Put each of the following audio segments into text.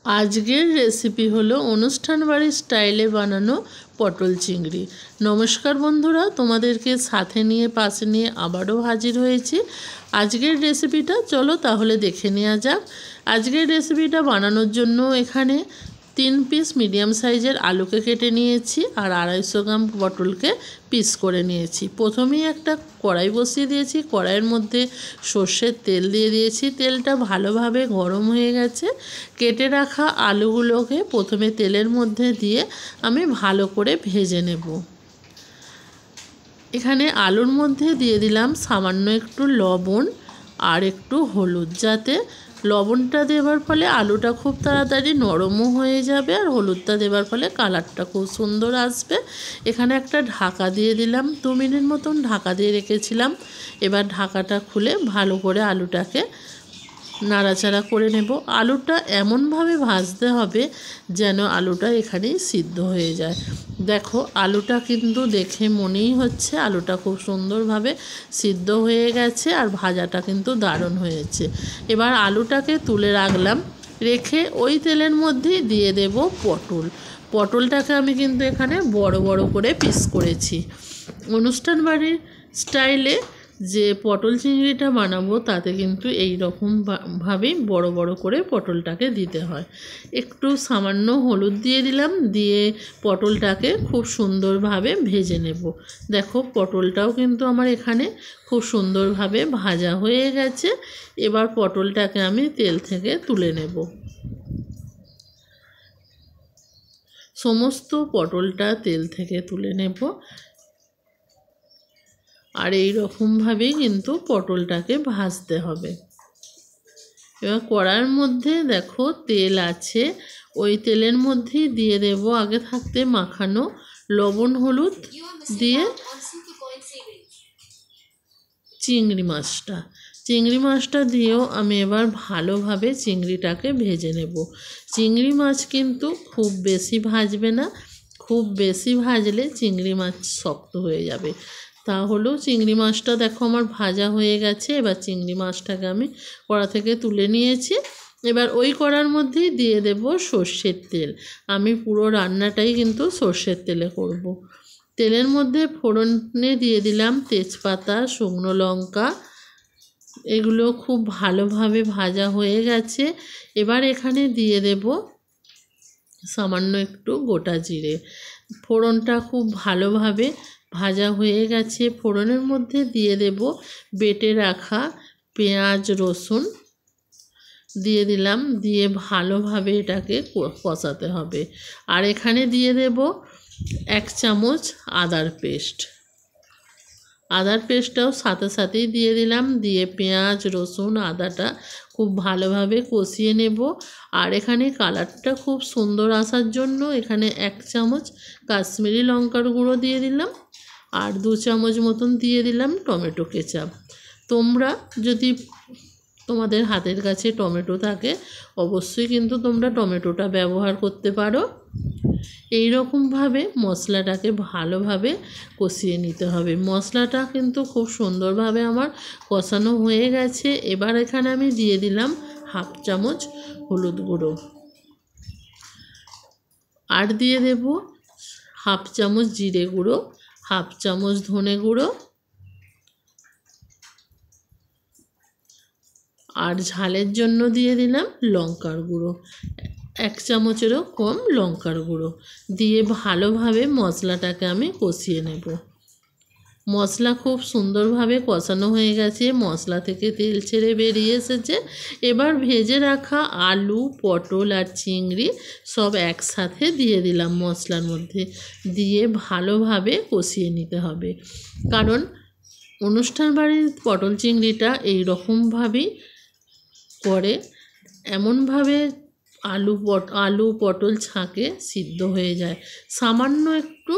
আজকের রেসিপি হলো অনুষ্ঠান বাড়ির স্টাইলে বানানো পটল চিংড়ি। নমস্কার বন্ধুরা, তোমাদেরকে সাথে নিয়ে পাশে নিয়ে আবারও হাজির হয়েছি। আজকের রেসিপিটা চলো তাহলে দেখে নেওয়া যাক। আজকের রেসিপিটা বানানোর জন্য এখানে 3 পিস মিডিয়াম সাইজের আলুকে কেটে নিয়েছি আর 250 গ্রাম পটলকে পিস করে নিয়েছি। প্রথমেই একটা কড়াই বসিয়ে দিয়েছি, কড়াইয়ের মধ্যে সর্ষের তেল দিয়ে দিয়েছি। তেলটা ভালোভাবে গরম হয়ে গেছে। কেটে রাখা আলুগুলোকে প্রথমে তেলের মধ্যে দিয়ে আমি ভালো করে ভেজে নেব। এখানে আলুর মধ্যে দিয়ে দিলাম সামান্য একটু লবণ আর একটু হলুদ, যাতে লবণটা দেওয়ার ফলে আলুটা খুব তাড়াতাড়ি নরমও হয়ে যাবে আর হলুদটা দেওয়ার ফলে কালারটা খুব সুন্দর আসবে। এখানে একটা ঢাকা দিয়ে দিলাম, 2 মিনিট মতন ঢাকা দিয়ে রেখেছিলাম। এবার ঢাকাটা খুলে ভালো করে আলুটাকে নাড়াচাড়া করে নেব। আলুটা এমনভাবে ভাজতে হবে যেন আলুটা এখানেই সিদ্ধ হয়ে যায়। দেখো আলুটা কিন্তু দেখে মনেই হচ্ছে আলুটা খুব সুন্দরভাবে সিদ্ধ হয়ে গেছে আর ভাজাটা কিন্তু দারুণ হয়েছে। এবার আলুটাকে তুলে রাখলাম, রেখে ওই তেলের মধ্যেই দিয়ে দেব পটলটাকে আমি কিন্তু এখানে বড় বড় করে পিস করেছি। অনুষ্ঠান বাড়ির স্টাইলে যে পটল চিংড়িটা বানাবো তাতে কিন্তু এই রকম ভাবেই বড় বড় করে পটলটাকে দিতে হয়। একটু সামান্য হলুদ দিয়ে দিলাম, দিয়ে পটলটাকে খুব সুন্দরভাবে ভেজে নেব। দেখো পটলটাও কিন্তু আমার এখানে খুব সুন্দরভাবে ভাজা হয়ে গেছে। এবার পটলটাকে আমি তেল থেকে তুলে নেব। সমস্ত পটলটা তেল থেকে তুলে নেব আর এই রকমভাবেই কিন্তু পটলটাকে ভাজতে হবে। এবার কড়াইয়ের মধ্যে দেখো তেল আছে, ওই তেলের মধ্যেই দিয়ে দেব আগে থাকতে মাখানো লবণ হলুদ দিয়ে চিংড়ি মাছটা দিয়েও আমি এবার ভালোভাবে চিংড়িটাকে ভেজে নেব। চিংড়ি মাছ কিন্তু খুব বেশি ভাজবে না, খুব বেশি ভাজলে চিংড়ি মাছ শক্ত হয়ে যাবে। তাহলেও চিংড়ি মাছটা দেখো আমার ভাজা হয়ে গেছে। এবার চিংড়ি মাছটাকে আমি কড়া থেকে তুলে নিয়েছি। এবার ওই কড়ার মধ্যেই দিয়ে দেব সর্ষের তেল। আমি পুরো রান্নাটাই কিন্তু সর্ষের তেলে করব। তেলের মধ্যে ফোড়নে দিয়ে দিলাম তেজপাতা, শুকনো লঙ্কা, এগুলো খুব ভালোভাবে ভাজা হয়ে গেছে। এবার এখানে দিয়ে দেব সামান্য একটু গোটা জিরে। ফোড়নটা খুব ভালোভাবে ভাজা হয়ে গেছে। ফোড়নের মধ্যে দিয়ে দেব বেটে রাখা পেঁয়াজ রসুন দিয়ে দিলাম, দিয়ে ভালোভাবে এটাকে কষাতে হবে। আর এখানে দিয়ে দেব 1 চামচ আদার পেস্টটাও সাথে সাথেই দিয়ে দিলাম, দিয়ে পেঁয়াজ রসুন আদাটা খুব ভালোভাবে কষিয়ে নেব। আর এখানে কালারটা খুব সুন্দর আসার জন্য এখানে 1 চামচ কাশ্মীরি লঙ্কার গুঁড়ো দিয়ে দিলাম আর 2 চামচ মতন দিয়ে দিলাম টমেটো কেচাপ। তোমরা যদি তোমাদের হাতের কাছে টমেটো থাকে অবশ্যই কিন্তু তোমরা টমেটোটা ব্যবহার করতে পারো। এই রকমভাবে মশলাটাকে ভালোভাবে কষিয়ে নিতে হবে। মশলাটা কিন্তু খুব সুন্দরভাবে আমার কষানো হয়ে গেছে। এবার এখানে আমি দিয়ে দিলাম 1/2 চামচ হলুদ গুঁড়ো আর দিয়ে দেব 1/2 চামচ জিরে গুঁড়ো, 1/2 চামচ ধনে গুঁড়ো আর ঝালের জন্য দিয়ে দিলাম লঙ্কার গুঁড়ো, 1 চামচেরও কম লঙ্কার গুঁড়ো দিয়ে ভালোভাবে মশলাটাকে আমি কষিয়ে নেব। মশলা খুব সুন্দরভাবে কষানো হয়ে গেছে, মশলা থেকে তেল ছেড়ে বেরিয়ে এসেছে। এবার ভেজে রাখা আলু পটল আর চিংড়ি সব একসাথে দিয়ে দিলাম মশলার মধ্যে, দিয়ে ভালোভাবে কষিয়ে নিতে হবে। কারণ অনুষ্ঠান বাড়ির পটল চিংড়িটা এই রকমভাবেই করে, এমনভাবে আলু পটল ছাঁকে সিদ্ধ হয়ে যায়। সামান্য একটু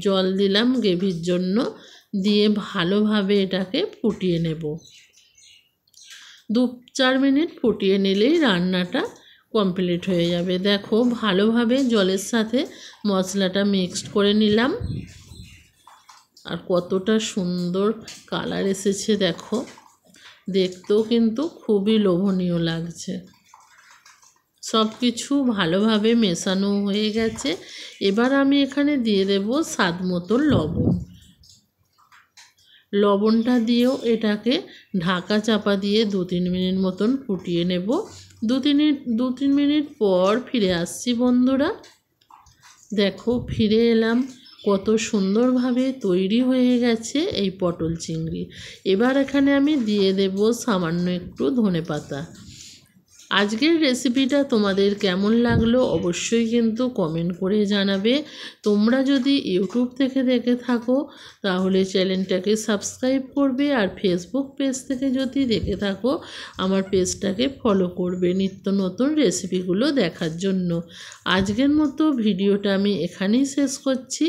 জল দিলাম গ্রেভির জন্য, দিয়ে ভালোভাবে এটাকে ফুটিয়ে নেব। 2-4 মিনিট ফুটিয়ে নিলেই রান্নাটা কমপ্লিট হয়ে যাবে। দেখো ভালোভাবে জলের সাথে মশলাটা মিক্সড করে নিলাম আর কতটা সুন্দর কালার এসেছে দেখো, দেখতেও কিন্তু খুবই লোভনীয় লাগছে। সব কিছু ভালোভাবে মেশানো হয়ে গেছে। এবার আমি এখানে দিয়ে দেব স্বাদ মতো লবণ। লবণটা দিয়েও এটাকে ঢাকা চাপা দিয়ে 2-3 মিনিট মতন ফুটিয়ে নেব। 2-3 মিনিট পর ফিরে আসছি বন্ধুরা। দেখো ফিরে এলাম, কত সুন্দরভাবে তৈরি হয়ে গেছে এই পটল চিংড়ি। এবার এখানে আমি দিয়ে দেব সামান্য একটু ধনেপাতা। আজকের রেসিপিটা তোমাদের কেমন লাগলো অবশ্যই কিন্তু কমেন্ট করে জানাবে। তোমরা যদি ইউটিউব থেকে দেখে থাকো তাহলে চ্যানেলটাকে সাবস্ক্রাইব করবে, আর ফেসবুক পেজ থেকে যদি দেখে থাকো আমার পেজটাকে ফলো করবে নিত্য নতুন রেসিপিগুলো দেখার জন্য। আজকের মতো ভিডিওটা আমি এখানেই শেষ করছি।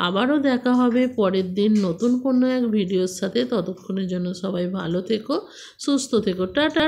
আবারও দেখা হবে পরের দিন নতুন কোনো এক ভিডিওর সাথে। ততক্ষণের জন্য সবাই ভালো থেকো, সুস্থ থেকো, টাটা।